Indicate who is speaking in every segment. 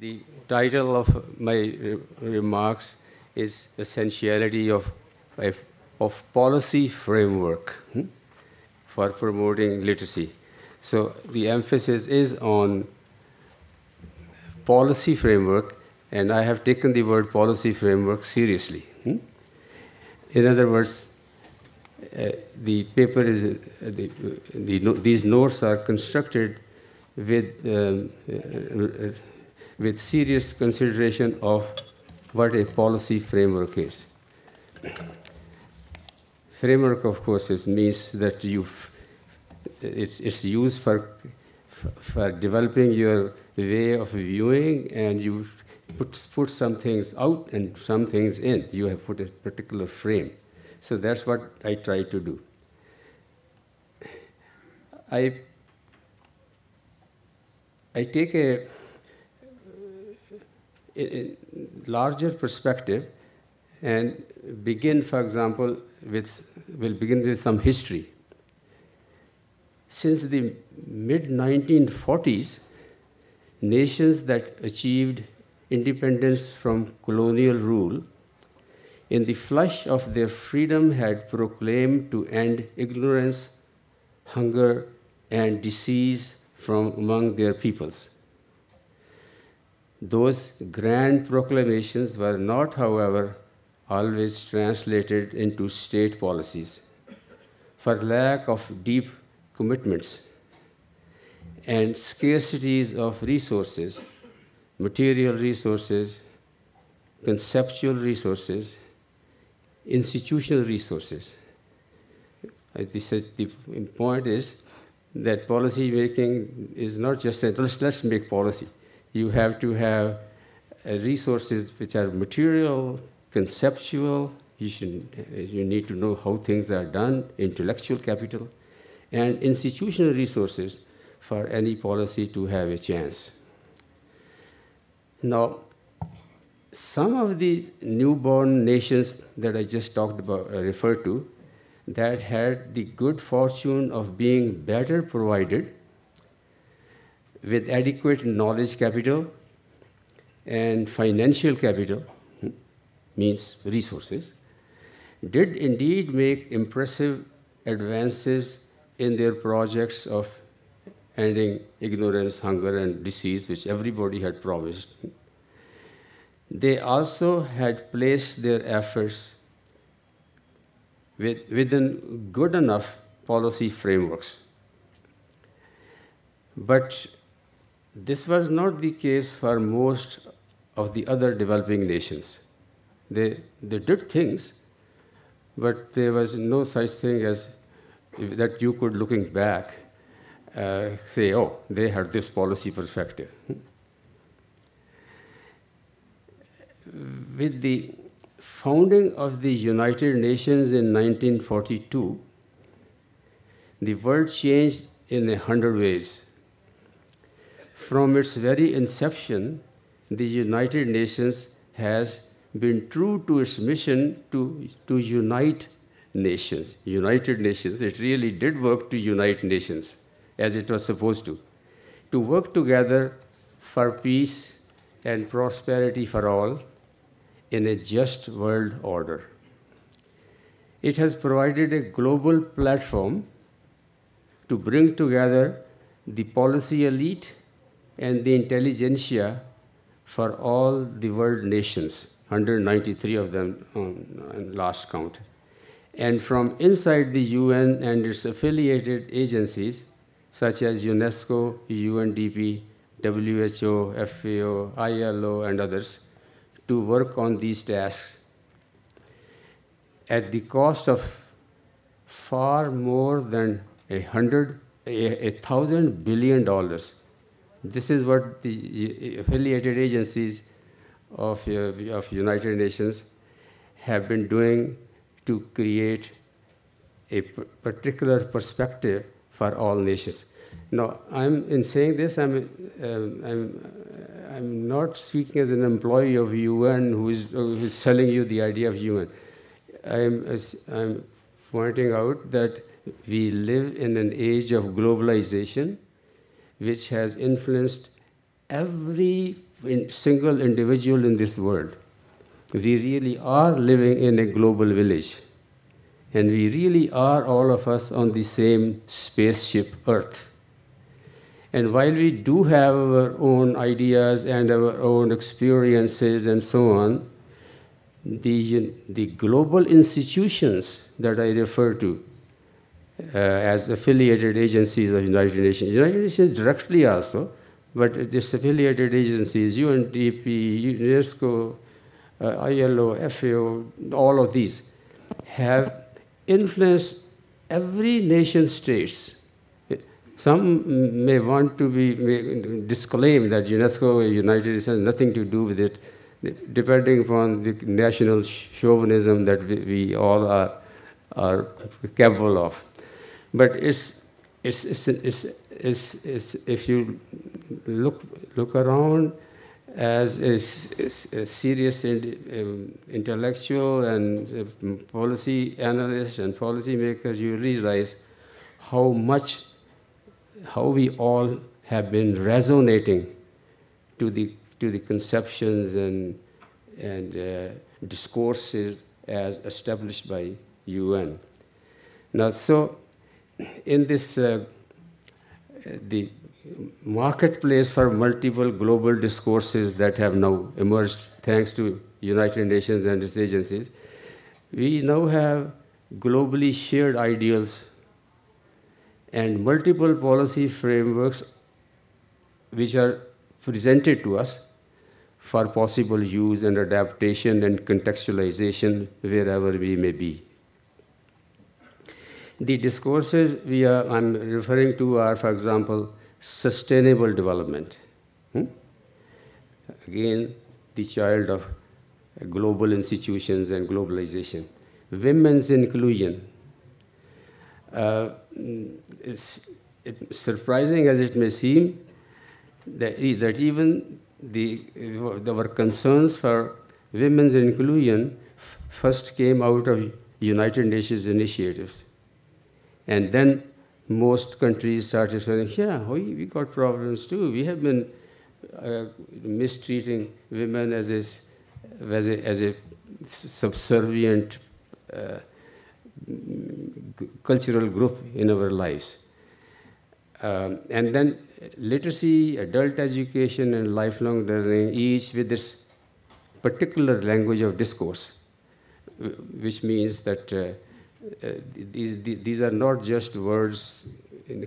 Speaker 1: The title of my remarks is Essentiality of Policy Framework for Promoting Literacy. So the emphasis is on policy framework, and I have taken the word policy framework seriously. In other words, the paper is, these notes are constructed with serious consideration of what a policy framework is. Framework, of course, means that it's used for developing your way of viewing, and you put some things out and some things in. You have put a particular frame. So that's what I try to do. I take a larger perspective and begin, for example, we'll begin with some history. Since the mid-1940s, nations that achieved independence from colonial rule in the flush of their freedom had proclaimed to end ignorance, hunger, and disease from among their peoples. Those grand proclamations were not, however, always translated into state policies. For lack of deep commitments and scarcities of resources, material resources, conceptual resources, institutional resources. The point is that policy making is not just saying, let's make policy. You have to have resources which are material, conceptual. You need to know how things are done, intellectual capital, and institutional resources for any policy to have a chance. Now, some of the newborn nations that I just talked about, referred to, that had the good fortune of being better provided with adequate knowledge capital and financial capital, means resources, did indeed make impressive advances in their projects of ending ignorance, hunger, and disease, which everybody had promised. They also had placed their efforts within good enough policy frameworks. But this was not the case for most of the other developing nations. They did things, but there was no such thing as that you could, looking back, say, oh, they had this policy perspective. With the founding of the United Nations in 1942, the world changed in 100 ways. From its very inception, the United Nations has been true to its mission to unite nations. United Nations, it really did work to unite nations, as it was supposed to work together for peace and prosperity for all in a just world order. It has provided a global platform to bring together the policy elite and the intelligentsia for all the world nations, 193 of them on last count. And from inside the UN and its affiliated agencies, such as UNESCO, UNDP, WHO, FAO, ILO, and others, to work on these tasks at the cost of far more than $1,000 billion. This is what the affiliated agencies of United Nations have been doing to create a particular perspective for all nations. Now, in saying this, I'm not speaking as an employee of UN who is selling you the idea of UN. I'm pointing out that we live in an age of globalization, which has influenced every single individual in this world. We really are living in a global village. And we really are, all of us, on the same spaceship, Earth. And while we do have our own ideas and our own experiences and so on, the global institutions that I refer to as affiliated agencies of United Nations directly also, but these affiliated agencies, UNDP, UNESCO, ILO, FAO, all of these have influenced every nation states. Some may want to disclaim that UNESCO, United Nations, has nothing to do with it, depending upon the national chauvinism that we all are capable of. But if you look around as a serious intellectual and policy analyst and policy maker, you realize how we all have been resonating to the conceptions and discourses as established by UN. Now, so in this the marketplace for multiple global discourses that have now emerged thanks to United Nations and its agencies, we now have globally shared ideals and multiple policy frameworks which are presented to us for possible use and adaptation and contextualization wherever we may be. The discourses I'm referring to are, for example, sustainable development. Again, the child of global institutions and globalization. Women's inclusion. It's surprising as it may seem that even our concerns for women's inclusion first came out of United Nations initiatives. And then most countries started saying, yeah, we got problems too. We have been mistreating women as a subservient cultural group in our lives. And then literacy, adult education, and lifelong learning, each with its particular language of discourse, which means that these are not just words,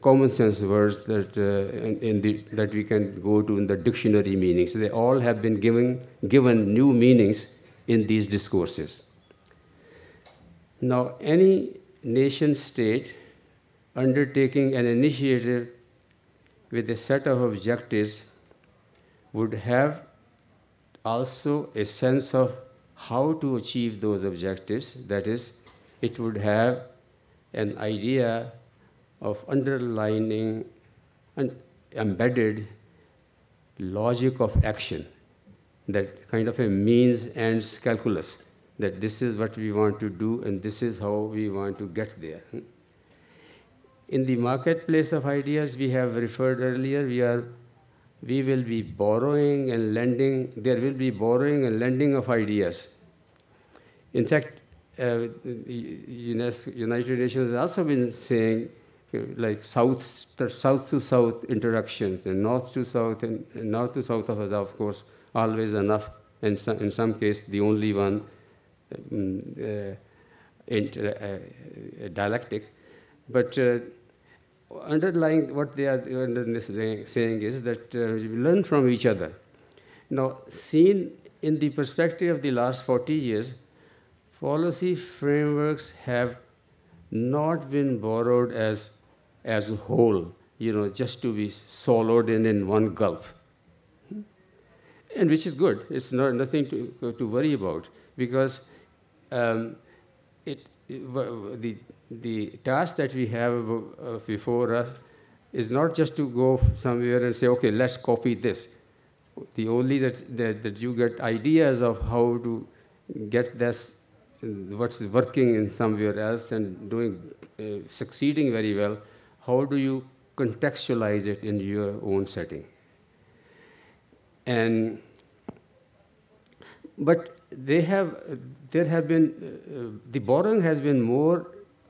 Speaker 1: common sense words that that we can go to in the dictionary meanings. They all have been given new meanings in these discourses. Now, any nation state undertaking an initiative with a set of objectives would have also a sense of how to achieve those objectives. That is, it would have an idea of underlining an embedded logic of action, that kind of a means-ends calculus, that this is what we want to do and this is how we want to get there. In the marketplace of ideas we have referred earlier, we will be borrowing and lending. There will be borrowing and lending of ideas. In fact, United Nations has also been saying like south to south interactions and north to south, and north to south of course, always enough, and in some case the only one dialectic. But underlying what they are saying is that we learn from each other. Now, seen in the perspective of the last 40 years, policy frameworks have not been borrowed as a whole, just to be swallowed in one gulp. And which is good. It's nothing to worry about, because the task that we have before us is not just to go somewhere and say, okay, let's copy this. The only that you get ideas of how to get this, what's working in somewhere else and succeeding very well, how do you contextualize it in your own setting? And but there have been the borrowing has been more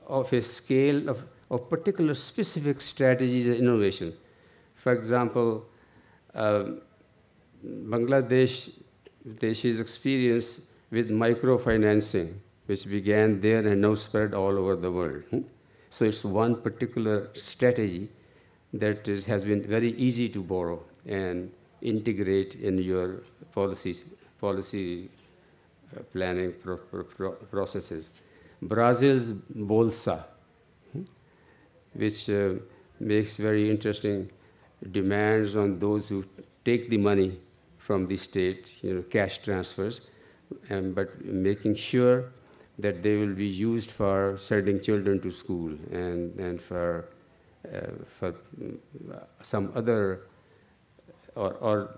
Speaker 1: of a scale of particular specific strategies and innovation. For example, Bangladesh's experience with microfinancing, which began there and now spread all over the world. So it's one particular strategy that has been very easy to borrow and integrate in your policy planning processes. Brazil's Bolsa, which makes very interesting demands on those who take the money from the state, cash transfers, but making sure that they will be used for sending children to school and for some other, or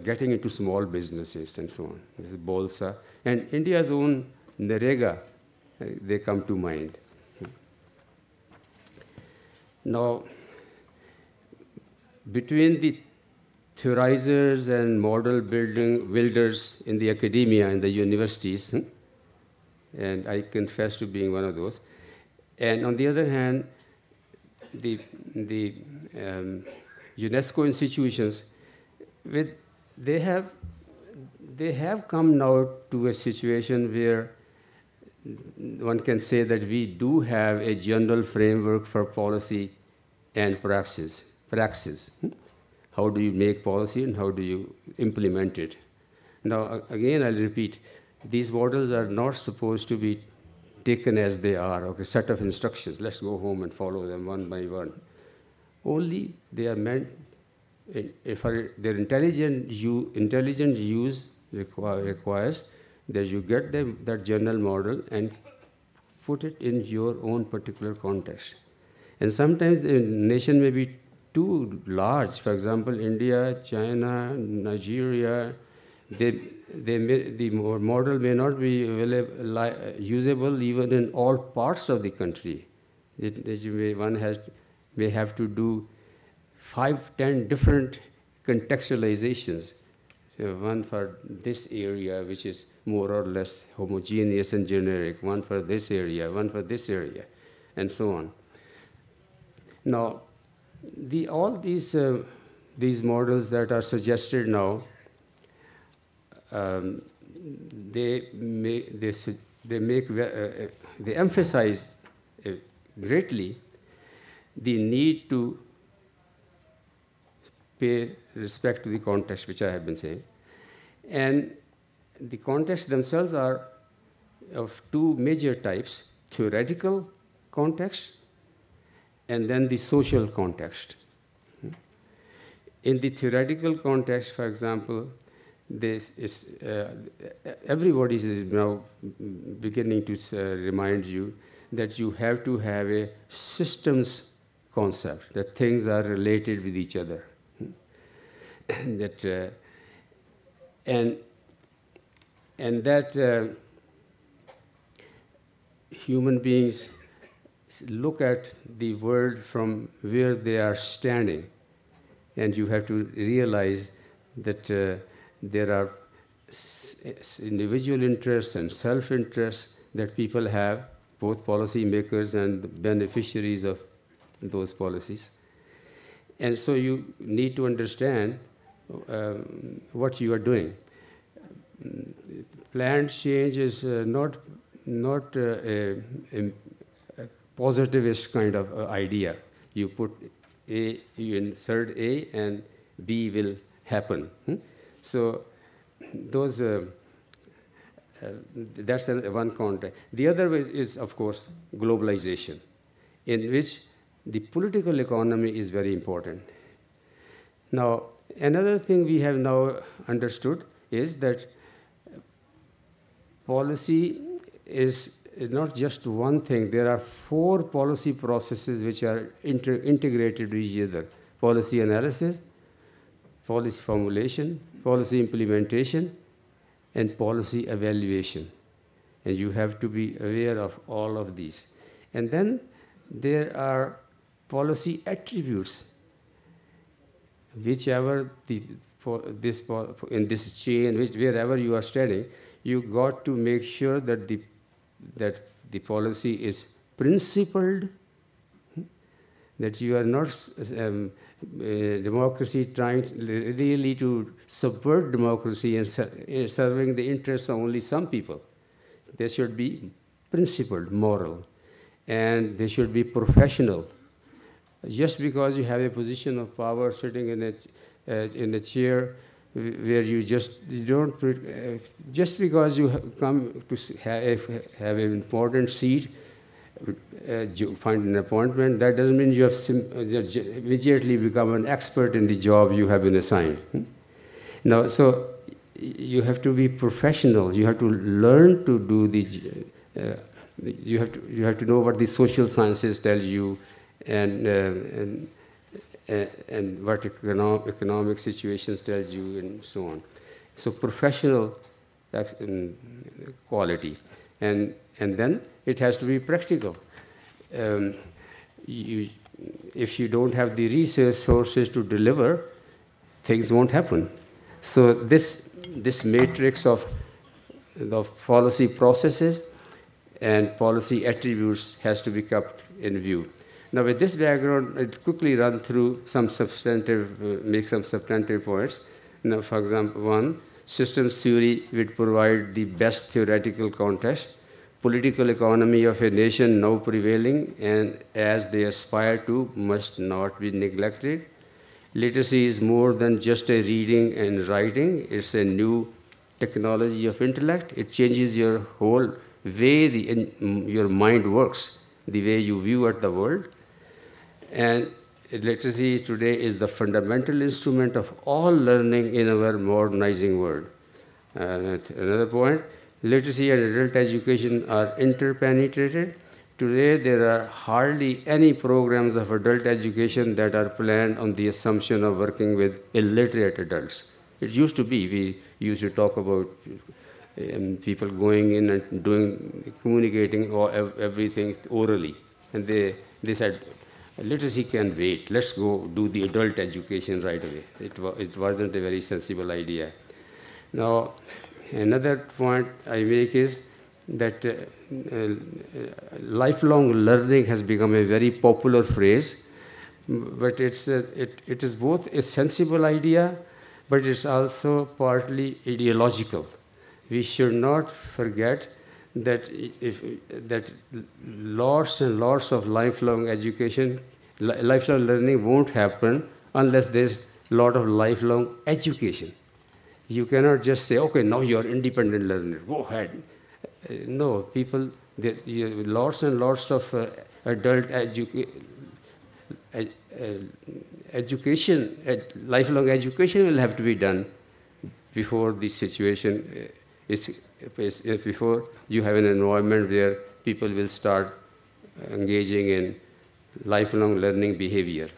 Speaker 1: getting into small businesses and so on. This is Bolsa. And India's own Narendra, they come to mind. Now, between the theorizers and model builders in the academia and the universities, and I confess to being one of those, and on the other hand, the UNESCO institutions, they have come now to a situation where one can say that we do have a general framework for policy and praxis. How do you make policy and how do you implement it? Now, again, I'll repeat, these models are not supposed to be taken as they are, okay, set of instructions, let's go home and follow them one by one. Only they are meant, for their intelligent use requires that you get that general model and put it in your own particular context. And sometimes the nation may be too large. For example, India, China, Nigeria, the model may not be usable even in all parts of the country. One may have to do 5-10 different contextualizations. So one for this area, which is more or less homogeneous and generic, one for this area, one for this area, and so on. Now, all these models that are suggested now, they emphasize greatly the need to pay respect to the context, which I have been saying. And the contexts themselves are of two major types: theoretical context and then the social context. In the theoretical context, for example, everybody is now beginning to remind you that you have to have a systems concept, that things are related with each other. And that human beings look at the world from where they are standing, and you have to realize that there are individual interests and self-interests that people have, both policymakers and the beneficiaries of those policies. And so you need to understand what you are doing. Planned change is not a positivist kind of idea. You put A, you insert A, and B will happen. So those that's one context. The other is, of course, globalization, in which the political economy is very important. Now, another thing we have now understood is that policy is not just one thing. There are 4 policy processes which are integrated with each other: policy analysis, policy formulation, policy implementation, and policy evaluation. And you have to be aware of all of these. And then there are policy attributes. Whichever the in this chain, wherever you are standing, you got to make sure that the policy is principled, that you are not democracy trying really to subvert democracy and serving the interests of only some people. They should be principled, moral, and they should be professional. Just because you have a position of power sitting in a chair where just because you come to have an important seat, you find an appointment, that doesn't mean you have immediately become an expert in the job you have been assigned. Now, so you have to be professional. You have to learn to do you have to know what the social sciences tell you, and what economic situations tell you, and so on. So professional quality, and then it has to be practical. If you don't have the resources to deliver, things won't happen. So this matrix of the policy processes and policy attributes has to be kept in view. Now, with this background, I'll quickly run through make some substantive points. Now, for example, one, systems theory would provide the best theoretical context. Political economy of a nation now prevailing, and as they aspire to, must not be neglected. Literacy is more than just a reading and writing. It's a new technology of intellect. It changes your whole way your mind works, the way you view at the world. And literacy today is the fundamental instrument of all learning in our modernizing world. Another point, literacy and adult education are interpenetrated. Today, there are hardly any programs of adult education that are planned on the assumption of working with illiterate adults. It used to be, we used to talk about people going in and communicating everything orally. And they said, literacy can wait, let's go do the adult education right away. It wasn't a very sensible idea. Now, another point I make is that lifelong learning has become a very popular phrase, but it is both a sensible idea, but it's also partly ideological. We should not forget that lots and lots of lifelong learning won't happen unless there's a lot of lifelong education. You cannot just say, okay, now you're independent learner, go ahead. No, lots and lots of adult education, lifelong education will have to be done before the situation before you have an environment where people will start engaging in lifelong learning behavior.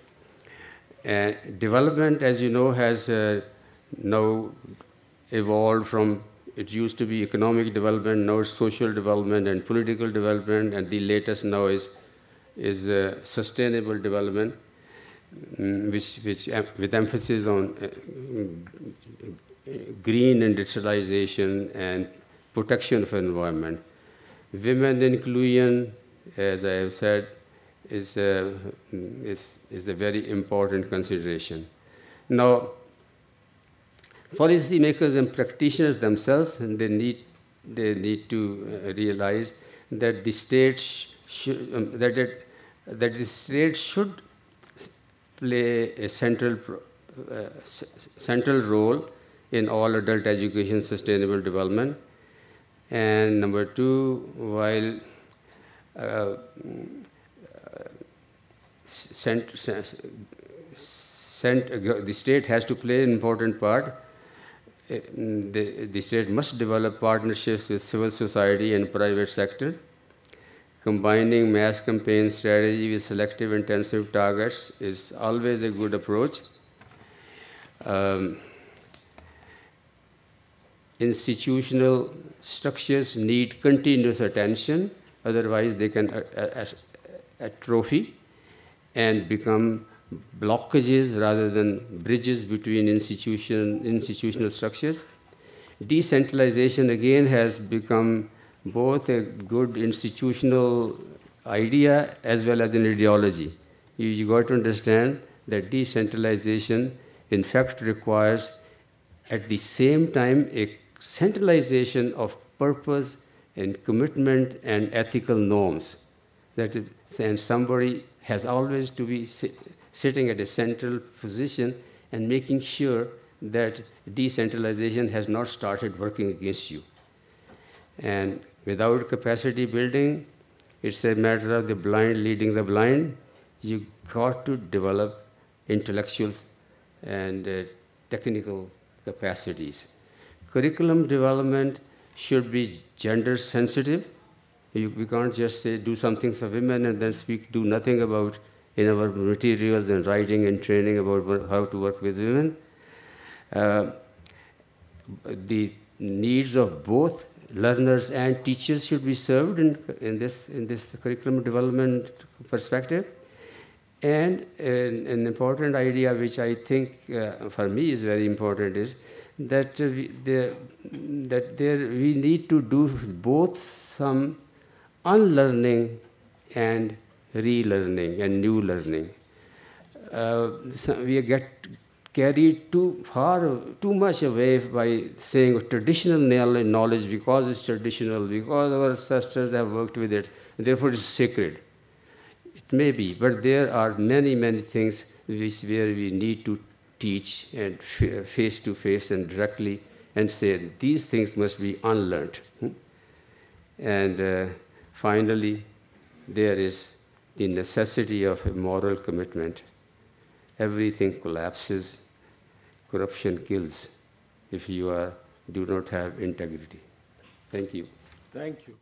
Speaker 1: Development, as you know, has now evolved from, it used to be economic development, now it's social development and political development, and the latest now is sustainable development, which with emphasis on green industrialization and protection of environment. Women inclusion, as I have said, is a very important consideration. Now, policymakers and practitioners themselves, and they need to realize that the state should play a central role in all adult education sustainable development. And number two, while the state has to play an important part, the state must develop partnerships with civil society and private sector. Combining mass campaign strategy with selective intensive targets is always a good approach. Institutional structures need continuous attention, otherwise they can atrophy and become blockages rather than bridges between institutional structures. Decentralization again has become both a good institutional idea as well as an ideology. You got to understand that decentralization in fact requires at the same time a centralization of purpose and commitment and ethical norms. And somebody has always to be sitting at a central position and making sure that decentralization has not started working against you. And without capacity building, it's a matter of the blind leading the blind. You got to develop intellectual and technical capacities. Curriculum development should be gender sensitive. We can't just say do something for women and then do nothing about in our materials and writing and training about how to work with women. The needs of both learners and teachers should be served in this curriculum development perspective. And an important idea which I think for me is very important is that we need to do both some unlearning and relearning and new learning. We get carried too much away by saying traditional knowledge because it's traditional, because our ancestors have worked with it, therefore it's sacred. It may be, but there are many, many things where we need to teach and face to face and directly and say these things must be unlearned. And finally, there is the necessity of a moral commitment. Everything collapses. Corruption kills if you do not have integrity. Thank you.
Speaker 2: Thank you.